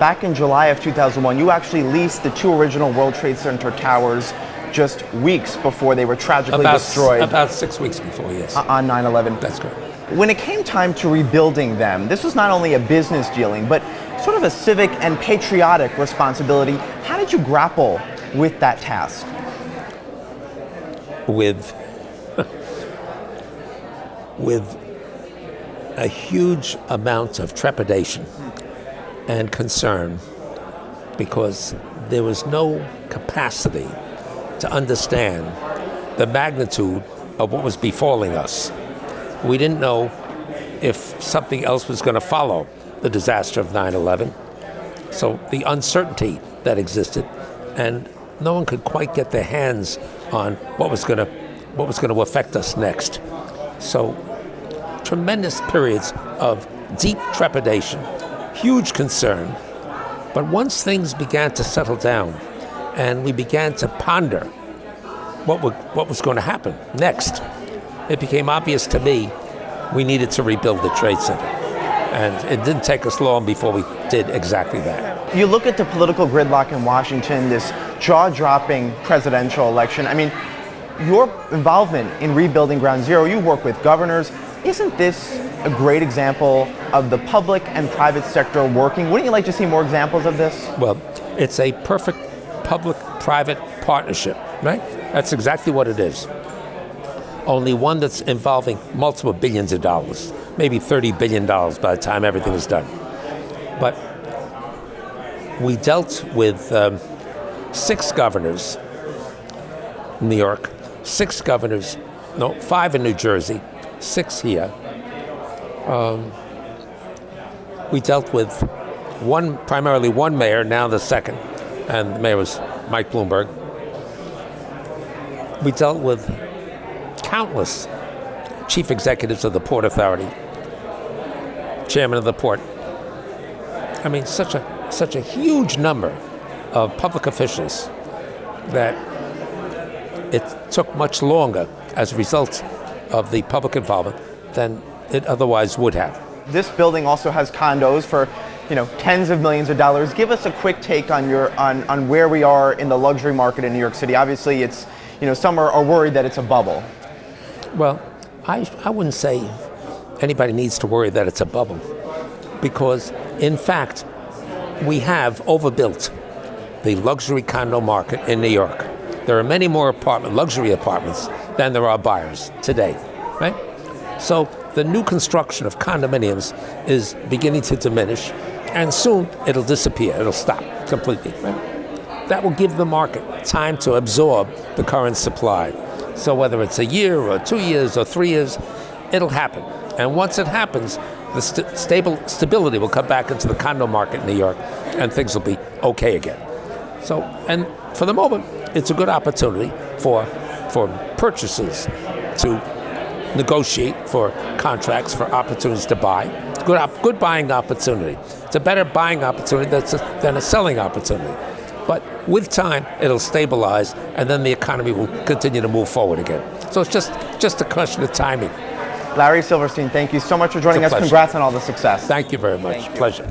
Back in July of 2001, you actually leased the two original World Trade Center towers just weeks before they were tragically destroyed. About 6 weeks before, yes. On 9/11. That's correct. When it came time to rebuilding them, this was not only a business dealing, but sort of a civic and patriotic responsibility. How did you grapple with that task? With a huge amount of trepidation and concern, because there was no capacity to understand the magnitude of what was befalling us. We didn't know if something else was going to follow the disaster of 9/11. So the uncertainty that existed, and no one could quite get their hands on what was going to affect us next. So tremendous periods of deep trepidation, huge concern. But once things began to settle down and we began to ponder what was going to happen next, it became obvious to me we needed to rebuild the Trade Center. And it didn't take us long before we did exactly that. You look at the political gridlock in Washington, this jaw-dropping presidential election. I mean, your involvement in rebuilding Ground Zero, you work with governors. Isn't this a great example of the public and private sector working? Wouldn't you like to see more examples of this? Well, it's a perfect public-private partnership, right? That's exactly what it is. Only one that's involving multiple billions of dollars, maybe $30 billion by the time everything is done. But we dealt with 6 governors in New York, 5 in New Jersey, 6 here. We dealt with primarily one mayor, now the second, and the mayor was Mike Bloomberg. We dealt with countless chief executives of the Port Authority, chairman of the port. I mean, such a huge number of public officials that it took much longer as a result of the public involvement than it otherwise would have. This building also has condos for, tens of millions of dollars. Give us a quick take on on where we are in the luxury market in New York City. Obviously, it's, some are worried that it's a bubble. Well, I wouldn't say anybody needs to worry that it's a bubble, because in fact, we have overbuilt the luxury condo market in New York. There are many more luxury apartments than there are buyers today, right? So the new construction of condominiums is beginning to diminish, and soon it'll disappear. It'll stop completely, right? That will give the market time to absorb the current supply. So whether it's a year or 2 years or 3 years, it'll happen. And once it happens, the stability will come back into the condo market in New York, and things will be okay again. So, and for the moment, it's a good opportunity for purchasers to negotiate for contracts, for opportunities to buy. Good buying opportunity. It's a better buying opportunity than a selling opportunity. But with time, it'll stabilize, and then the economy will continue to move forward again. So it's just a question of timing. Larry Silverstein, thank you so much for joining us. Pleasure. Congrats on all the success. Thank you very much. Pleasure.